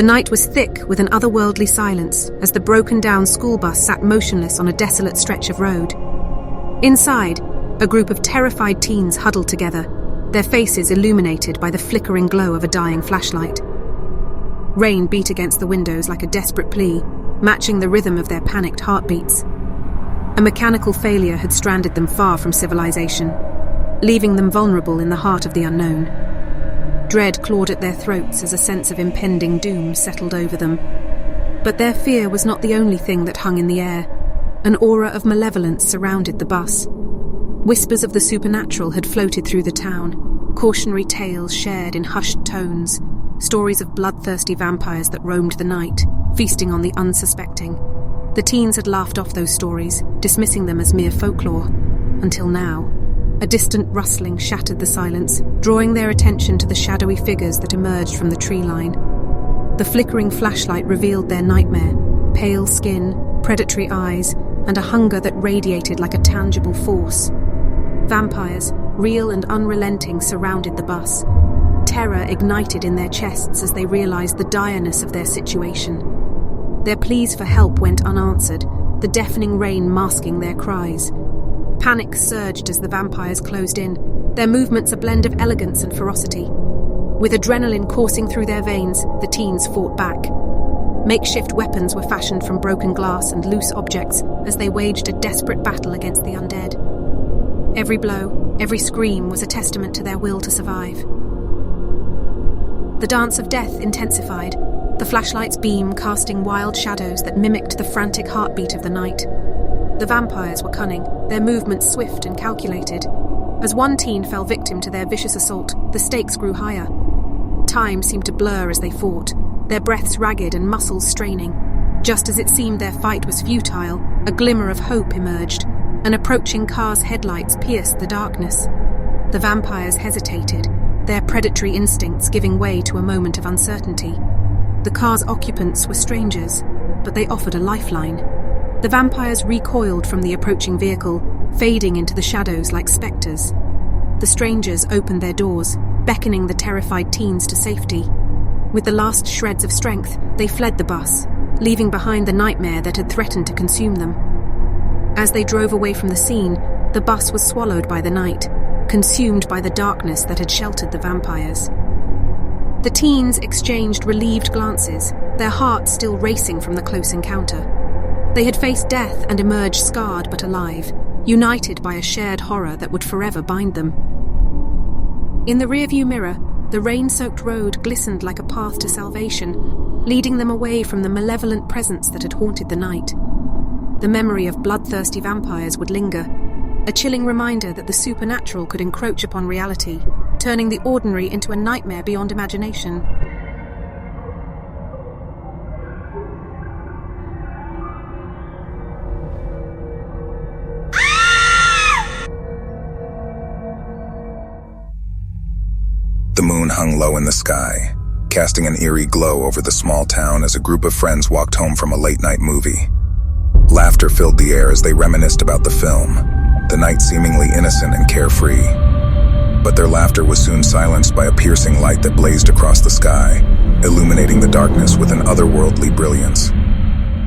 The night was thick with an otherworldly silence as the broken-down school bus sat motionless on a desolate stretch of road. Inside, a group of terrified teens huddled together, their faces illuminated by the flickering glow of a dying flashlight. Rain beat against the windows like a desperate plea, matching the rhythm of their panicked heartbeats. A mechanical failure had stranded them far from civilization, leaving them vulnerable in the heart of the unknown. Dread clawed at their throats as a sense of impending doom settled over them. But their fear was not the only thing that hung in the air. An aura of malevolence surrounded the bus. Whispers of the supernatural had floated through the town, cautionary tales shared in hushed tones, stories of bloodthirsty vampires that roamed the night, feasting on the unsuspecting. The teens had laughed off those stories, dismissing them as mere folklore. Until now, a distant rustling shattered the silence, drawing their attention to the shadowy figures that emerged from the tree line. The flickering flashlight revealed their nightmare: pale skin, predatory eyes, and a hunger that radiated like a tangible force. Vampires, real and unrelenting, surrounded the bus. Terror ignited in their chests as they realized the direness of their situation. Their pleas for help went unanswered, the deafening rain masking their cries. Panic surged as the vampires closed in, their movements a blend of elegance and ferocity. With adrenaline coursing through their veins, the teens fought back. Makeshift weapons were fashioned from broken glass and loose objects as they waged a desperate battle against the undead. Every blow, every scream was a testament to their will to survive. The dance of death intensified, the flashlight's beam casting wild shadows that mimicked the frantic heartbeat of the night. The vampires were cunning, their movements swift and calculated. As one teen fell victim to their vicious assault, the stakes grew higher. Time seemed to blur as they fought, their breaths ragged and muscles straining. Just as it seemed their fight was futile, a glimmer of hope emerged. An approaching car's headlights pierced the darkness. The vampires hesitated, their predatory instincts giving way to a moment of uncertainty. The car's occupants were strangers, but they offered a lifeline. The vampires recoiled from the approaching vehicle, fading into the shadows like specters. The strangers opened their doors, beckoning the terrified teens to safety. With the last shreds of strength, they fled the bus, leaving behind the nightmare that had threatened to consume them. As they drove away from the scene, the bus was swallowed by the night, consumed by the darkness that had sheltered the vampires. The teens exchanged relieved glances, their hearts still racing from the close encounter. They had faced death and emerged scarred but alive, united by a shared horror that would forever bind them. In the rearview mirror, the rain-soaked road glistened like a path to salvation, leading them away from the malevolent presence that had haunted the night. The memory of bloodthirsty vampires would linger, a chilling reminder that the supernatural could encroach upon reality, turning the ordinary into a nightmare beyond imagination. The moon hung low in the sky, casting an eerie glow over the small town as a group of friends walked home from a late-night movie. Laughter filled the air as they reminisced about the film, the night seemingly innocent and carefree. But their laughter was soon silenced by a piercing light that blazed across the sky, illuminating the darkness with an otherworldly brilliance.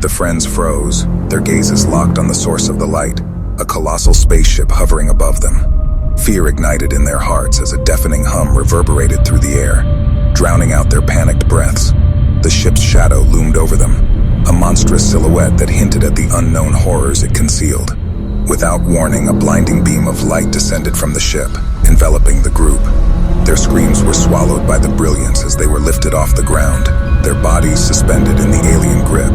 The friends froze, their gazes locked on the source of the light, a colossal spaceship hovering above them. Fear ignited in their hearts as a deafening hum reverberated through the air, drowning out their panicked breaths. The ship's shadow loomed over them, a monstrous silhouette that hinted at the unknown horrors it concealed. Without warning, a blinding beam of light descended from the ship, enveloping the group. Their screams were swallowed by the brilliance as they were lifted off the ground, their bodies suspended in the alien grip.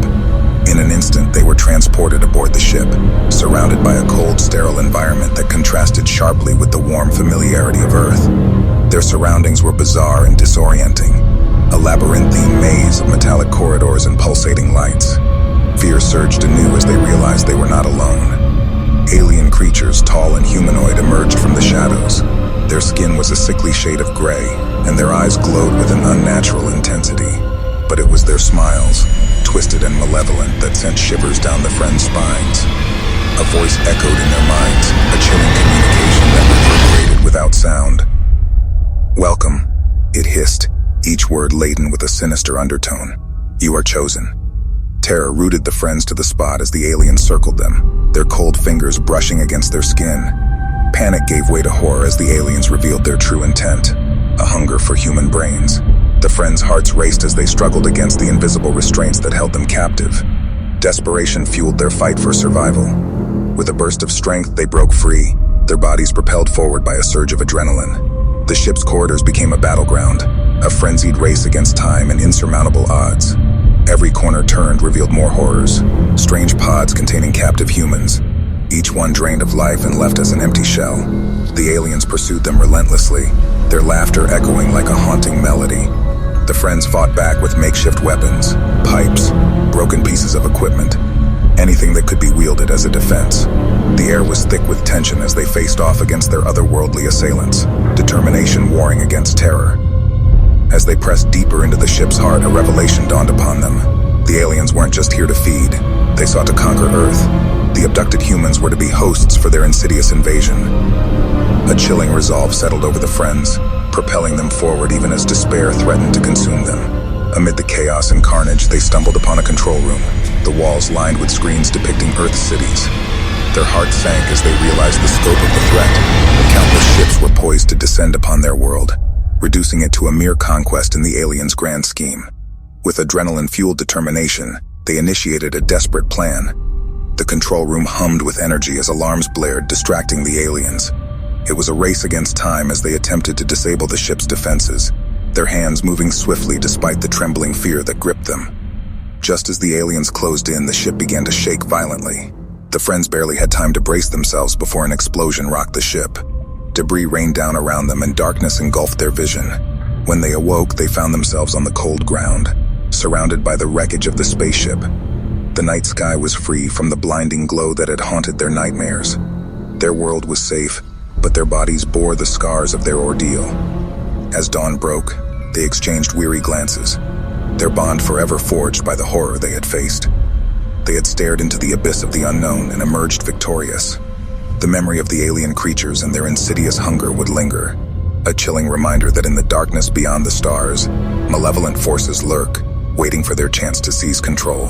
In an instant, they were transported aboard the ship, surrounded by a cold, sterile environment that contrasted sharply with the warm familiarity of Earth. Their surroundings were bizarre and disorienting, a labyrinthine maze of metallic corridors and pulsating lights. Fear surged anew as they realized they were not alone. Alien creatures, tall and humanoid, emerged from the shadows. Their skin was a sickly shade of gray, and their eyes glowed with an unnatural intensity. But it was their smiles, twisted and malevolent, that sent shivers down the friends' spines. A voice echoed in their minds, a chilling communication that reverberated without sound. "Welcome," it hissed, each word laden with a sinister undertone. You are chosen. Terror rooted the friends to the spot as the aliens circled them, their cold fingers brushing against their skin. Panic gave way to horror as the aliens revealed their true intent, a hunger for human brains. The friends' hearts raced as they struggled against the invisible restraints that held them captive. Desperation fueled their fight for survival. With a burst of strength, they broke free, their bodies propelled forward by a surge of adrenaline. The ship's corridors became a battleground, a frenzied race against time and insurmountable odds. Every corner turned revealed more horrors, strange pods containing captive humans, each one drained of life and left as an empty shell. The aliens pursued them relentlessly, their laughter echoing like a haunting melody. The friends fought back with makeshift weapons, pipes, broken pieces of equipment, anything that could be wielded as a defense. The air was thick with tension as they faced off against their otherworldly assailants, determination warring against terror. As they pressed deeper into the ship's heart, a revelation dawned upon them. The aliens weren't just here to feed, they sought to conquer Earth. The abducted humans were to be hosts for their insidious invasion. A chilling resolve settled over the friends, propelling them forward even as despair threatened to consume them. Amid the chaos and carnage, they stumbled upon a control room, the walls lined with screens depicting Earth's cities. Their hearts sank as they realized the scope of the threat. Countless ships were poised to descend upon their world, reducing it to a mere conquest in the aliens' grand scheme. With adrenaline-fueled determination, they initiated a desperate plan. The control room hummed with energy as alarms blared, distracting the aliens. It was a race against time as they attempted to disable the ship's defenses, their hands moving swiftly despite the trembling fear that gripped them. Just as the aliens closed in, the ship began to shake violently. The friends barely had time to brace themselves before an explosion rocked the ship. Debris rained down around them and darkness engulfed their vision. When they awoke, they found themselves on the cold ground, surrounded by the wreckage of the spaceship. The night sky was free from the blinding glow that had haunted their nightmares. Their world was safe, but their bodies bore the scars of their ordeal. As dawn broke, they exchanged weary glances, their bond forever forged by the horror they had faced. They had stared into the abyss of the unknown and emerged victorious. The memory of the alien creatures and their insidious hunger would linger, a chilling reminder that in the darkness beyond the stars, malevolent forces lurk, waiting for their chance to seize control.